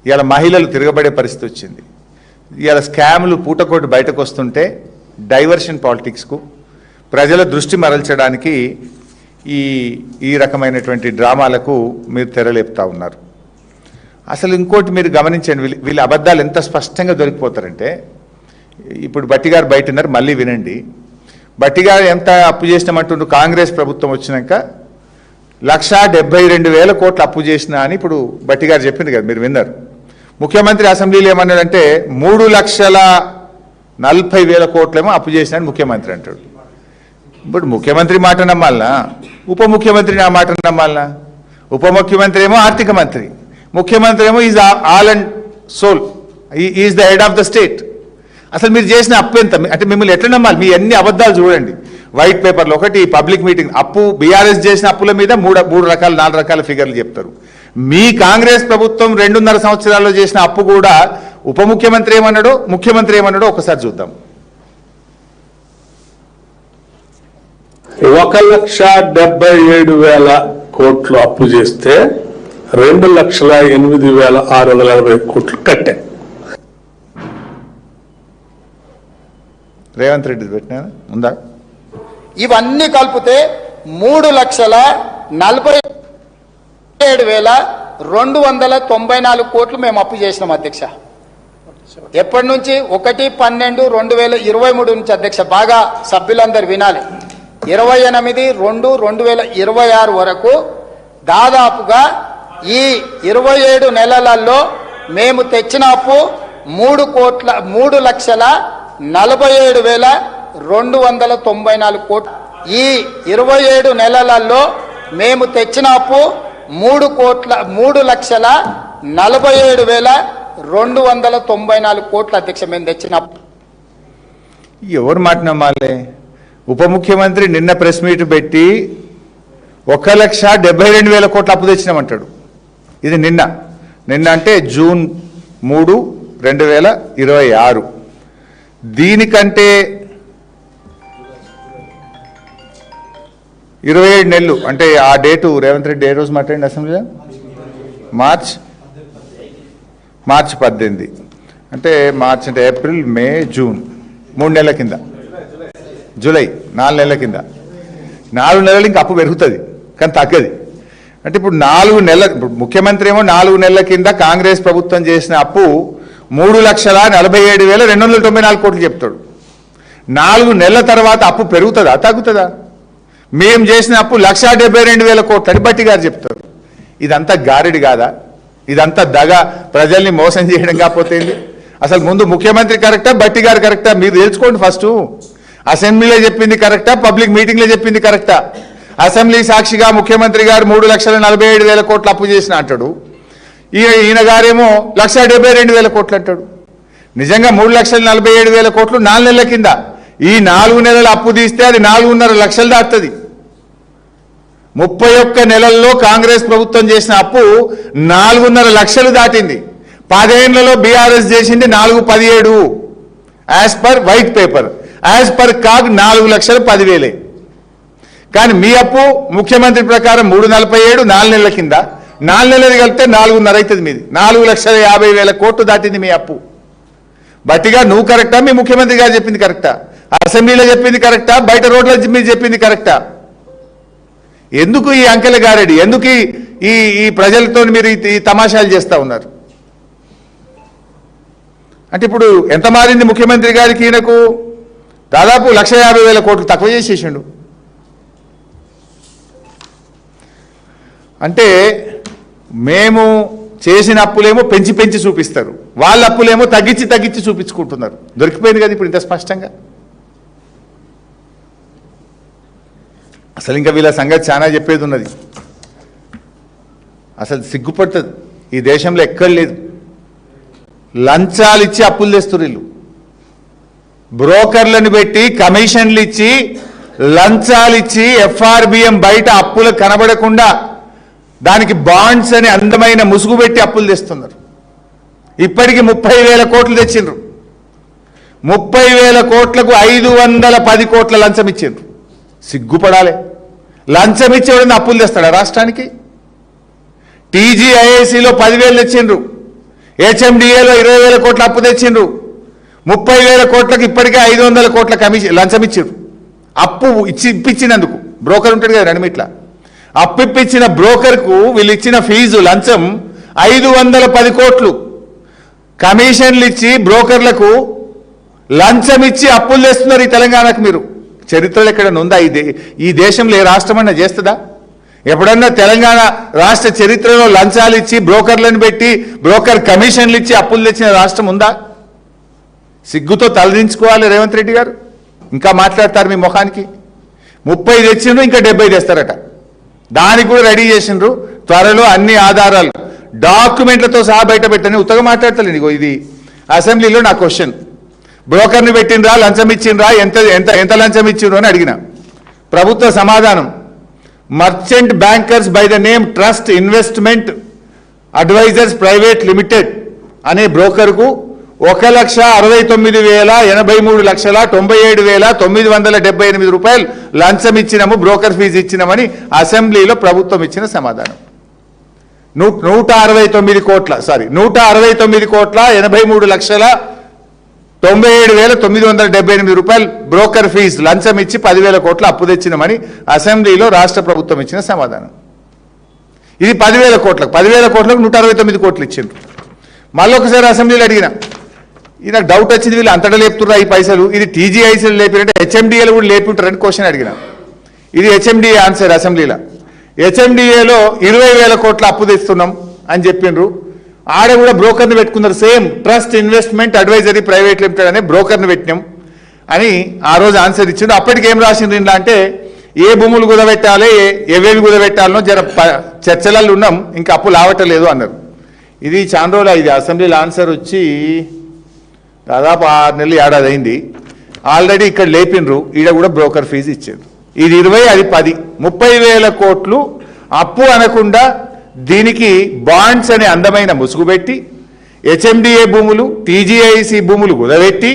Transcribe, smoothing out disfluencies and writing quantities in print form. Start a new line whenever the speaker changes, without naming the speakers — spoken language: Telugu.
ఇవాళ మహిళలు తిరగబడే పరిస్థితి వచ్చింది. ఇవాళ స్కామ్లు పూటకోటి బయటకు వస్తుంటే డైవర్షన్ పాలిటిక్స్కు ప్రజల దృష్టి మరల్చడానికి ఈ రకమైనటువంటి డ్రామాలకు మీరు తెరలేపుతా ఉన్నారు. అసలు ఇంకోటి మీరు గమనించండి, వీళ్ళ అబద్ధాలు ఎంత స్పష్టంగా దొరికిపోతారంటే, ఇప్పుడు బట్టి గారు బయట ఉన్నారు, మళ్ళీ వినండి. బట్టి గారు ఎంత అప్పు చేసినామంటుండ్రు కాంగ్రెస్ ప్రభుత్వం వచ్చినాక 1,72,000 కోట్లు అప్పు చేసినా అని ఇప్పుడు బట్టి గారు చెప్పింది కదా, మీరు విన్నారు. ముఖ్యమంత్రి అసెంబ్లీలో ఏమన్నాడంటే 3,40,000 కోట్లేమో అప్పు చేసినా అని ముఖ్యమంత్రి అంటాడు. ఇప్పుడు ముఖ్యమంత్రి మాట నమ్మాలనా, ఉప ముఖ్యమంత్రి నా మాట నమ్మాలనా? ఉప ముఖ్యమంత్రి ఏమో ఆర్థిక మంత్రి, ముఖ్యమంత్రి ఏమో is all and soul, is the head of the state. అసలు మీరు చేసిన అప్పు ఎంత అంటే మిమ్మల్ని ఎట్లా నమ్మాలి? మీ అన్ని అబద్ధాలు చూడండి. వైట్ పేపర్లో ఒకటి, పబ్లిక్ మీటింగ్ అప్పు, బీఆర్ఎస్ చేసిన అప్పుల మీద 4 రకాల ఫిగర్లు చెప్తారు. మీ కాంగ్రెస్ ప్రభుత్వం 2.5 సంవత్సరాల్లో చేసిన అప్పు కూడా ఉప ముఖ్యమంత్రి ఏమన్నాడో ముఖ్యమంత్రి ఏమన్నాడో ఒకసారి చూద్దాం.
1,77,000 కోట్లు అప్పు చేస్తే 2,08,640 కోట్లు కట్టే.
రేవంత్ రెడ్డి పెట్టినా ఉందా?
ఇవన్నీ కలిపితే 3,47,294 కోట్లు మేము అప్పు చేసినాం అధ్యక్ష. ఎప్పటి నుంచి? 1/12/2023 నుంచి అధ్యక్ష. బాగా సభ్యులందరూ వినాలి. 28/2/2026 వరకు దాదాపుగా ఈ 27 నెలలలో మేము తెచ్చిన అప్పు 3,47,294 కోట్లు. ఈ 27 నెలలలో మేము తెచ్చిన అప్పు 3,47,294 కోట్లు అధ్యక్ష. మేము తెచ్చిన అప్పు
ఎవరు మాట నమ్మాలి? ఉప ముఖ్యమంత్రి నిన్న ప్రెస్ మీట్ పెట్టి 1,72,000 కోట్లు అప్పు తెచ్చినామంటాడు. ఇది నిన్న అంటే June 3, 2026. దీనికంటే 27 నెలలు అంటే ఆ డేటు రేవంత్ రెడ్డి ఏ రోజు మాట్లాడింది అసెంబ్లీలో? మార్చ్ 18. అంటే మార్చ్ అంటే ఏప్రిల్, మే, జూన్ 3 నెలల కింద, జూలై 4 నెలల కింద. 4 నెలలు ఇంకా అప్పు పెరుగుతుంది కానీ తగ్గది. అంటే ఇప్పుడు 4 నెలల, ఇప్పుడు ముఖ్యమంత్రి ఏమో 4 నెలల కింద కాంగ్రెస్ ప్రభుత్వం చేసిన అప్పు 3,47,294 కోట్లు చెప్తాడు. 4 నెలల తర్వాత అప్పు పెరుగుతుందా తగ్గుతుందా? మేము చేసిన అప్పు 1,72,000 కోట్లు అని బట్టి గారు చెప్తారు. ఇదంతా గారిడి కాదా? ఇదంతా దగ, ప్రజల్ని మోసం చేయడం కాకపోతే అసలు ముందు ముఖ్యమంత్రి కరెక్టా, బట్టి గారు కరెక్టా? మీరు తెలుసుకోండి ఫస్ట్. అసెంబ్లీలో చెప్పింది కరెక్టా, పబ్లిక్ మీటింగ్లో చెప్పింది కరెక్టా? అసెంబ్లీ సాక్షిగా ముఖ్యమంత్రి గారు 3,47,000 కోట్లు అప్పు చేసిన అంటాడు. ఈయన గారేమో 1,72,000 కోట్లు అంటాడు. నిజంగా 3,47,000 కోట్లు 4 నెలల కింద. ఈ 4 నెలల అప్పు తీస్తే అది 4.5 లక్షలు దాటుతుంది. 31 నెలల్లో కాంగ్రెస్ ప్రభుత్వం చేసిన అప్పు 4.5 లక్షలు దాటింది. 10 ఏళ్లలో బీఆర్ఎస్ చేసింది 4,17 as per white paper. As per CAG 4,10,000. కానీ మీ అప్పు ముఖ్యమంత్రి ప్రకారం 3,47 4 నెలల కింద. 4 నెలలు కలిపితే 4.5 అవుతుంది మీది. 4,50,000 కోట్లు దాటింది మీ అప్పు. బట్టిగా నువ్వు కరెక్టా, మీ ముఖ్యమంత్రి గారు చెప్పింది కరెక్టా? అసెంబ్లీలో చెప్పింది కరెక్టా, బయట రోడ్ల మీరు చెప్పింది కరెక్టా? ఎందుకు ఈ అంకెల గారెడి? ఎందుకు ఈ ప్రజలతో మీరు ఈ తమాషాలు చేస్తూ ఉన్నారు? అంటే ఇప్పుడు ఎంత మారింది ముఖ్యమంత్రి గారికి? ఈయనకు దాదాపు 1,50,000 కోట్లు తక్కువ చేసేసిండు. అంటే మేము చేసిన అప్పులేమో పెంచి పెంచి చూపిస్తారు, వాళ్ళ అప్పులేమో తగ్గించి తగ్గించి చూపించుకుంటున్నారు. దొరికిపోయింది కదా ఇప్పుడు ఇంత స్పష్టంగా. అసలు ఇంకా వీళ్ళ సంగతి చాలా చెప్పేది ఉన్నది. అసలు సిగ్గుపడుతుంది. ఈ దేశంలో ఎక్కడ లేదు. లంచాలు ఇచ్చి అప్పులు తెస్తారు వీళ్ళు. బ్రోకర్లను పెట్టి కమిషన్లు ఇచ్చి లంచాలు ఇచ్చి FRBM బయట అప్పులు కనబడకుండా దానికి బాండ్స్ అని అందమైన ముసుగు పెట్టి అప్పులు తెస్తున్నారు. ఇప్పటికి 30,000 కోట్లు తెచ్చిండ్రు. 30,000 కోట్లకు 510 కోట్ల లంచం ఇచ్చిండ్రు. సిగ్గుపడాలి. లంచం ఇచ్చేవాడిని అప్పులు తెస్తాడా రాష్ట్రానికి? TGIACలో 10,000 తెచ్చిండ్రు. హెచ్ఎండిఏలో 20,000 కోట్ల అప్పు తెచ్చిండ్రు. 30,000 కోట్లకు ఇప్పటికే 500 కోట్ల కమిషన్ లంచం ఇచ్చిండ్రు. అప్పు ఇప్పించినందుకు బ్రోకర్ ఉంటాడు కదా రణమిట్ల, అప్పు ఇప్పించిన బ్రోకర్కు వీళ్ళు ఇచ్చిన ఫీజు లంచం 510 కోట్లు. కమిషన్లు ఇచ్చి బ్రోకర్లకు లంచం ఇచ్చి అప్పులు తెస్తున్నారు ఈ తెలంగాణకు. మీరు చరిత్రలో ఎక్కడన్నా ఉందా? ఈ దేశంలో ఏ రాష్ట్రమన్నా చేస్తుందా? ఎప్పుడన్నా తెలంగాణ రాష్ట్ర చరిత్రలో లంచాలు ఇచ్చి బ్రోకర్లను పెట్టి బ్రోకర్ కమిషన్లు ఇచ్చి అప్పులు తెచ్చిన రాష్ట్రం ఉందా? సిగ్గుతో తలదించుకోవాలి రేవంత్ రెడ్డి గారు. ఇంకా మాట్లాడతారు మీ ముఖానికి. 30 తెచ్చిండ్రు, ఇంకా 70 తెస్తారట. దానికి కూడా రెడీ చేసిండ్రు. త్వరలో అన్ని ఆధారాలు డాక్యుమెంట్లతో సహా బయట పెట్టని ఉత్తగా మాట్లాడతలేండి. ఇది అసెంబ్లీలో నా క్వశ్చన్. బ్రోకర్ని పెట్టిండ్రా, లంచం ఇచ్చిండ్రా, ఎంత ఎంత ఎంత లంచం ఇచ్చిండ్రు అని అడిగిన. ప్రభుత్వ సమాధానం, merchant bankers by the name trust investment advisors private limited అనే బ్రోకర్కు 1,69,83,97,978 రూపాయలు లంచం ఇచ్చినాము, బ్రోకర్ ఫీజు ఇచ్చినామని అసెంబ్లీలో ప్రభుత్వం ఇచ్చిన సమాధానం. 169 కోట్ల 83,97,978 రూపాయలు బ్రోకర్ ఫీజు లంచం ఇచ్చి 10,000 కోట్ల అప్పు తెచ్చినామని అసెంబ్లీలో రాష్ట్ర ప్రభుత్వం ఇచ్చిన సమాధానం. ఇది 10,000 కోట్లకు 169 కోట్లు ఇచ్చిండ్రు. మళ్ళీ ఒకసారి అసెంబ్లీలో అడిగిన, ఇది నాకు డౌట్ వచ్చింది, వీళ్ళు అంతటా లేపుతుర్రా ఈ పైసలు, ఇది టీజీఐసీలు లేపినట్టే హెచ్ఎండిఏలు కూడా లేపుంటారని క్వశ్చన్ అడిగిన. ఇది హెచ్ఎండిఏ ఆన్సర్ అసెంబ్లీలో. హెచ్ఎండిఏలో 20,000 కోట్ల అప్పు తెస్తున్నాం అని చెప్పిండ్రు. ఆడ కూడా బ్రోకర్ని పెట్టుకున్నారు. Same trust investment advisory private limited అనే బ్రోకర్ని పెట్టినాం అని ఆ రోజు ఆన్సర్ ఇచ్చిండ్రు. అప్పటికేం రాసిండ్రు ఇంట్లో అంటే, ఏ భూములు కుదబెట్టాలి, ఏవేవి కుదబెట్టాలనో జర చర్చలలో ఉన్నాం, ఇంకా అప్పు లావటలేదు అన్నారు. ఇది చాలా రోజులు. ఇది అసెంబ్లీలో ఆన్సర్ వచ్చి దాదాపు 6 నెలలు ఏడాది అయింది. ఆల్రెడీ ఇక్కడ లేపినరు, ఈడ కూడా బ్రోకర్ ఫీజు ఇచ్చారు. ఇది 20, అది 10, 30,000 కోట్లు అప్పు అనకుండా దీనికి బాండ్స్ అనే అందమైన ముసుగు పెట్టి హెచ్ఎండిఏ భూములు, టీజీఐసి భూములు కుదబెట్టి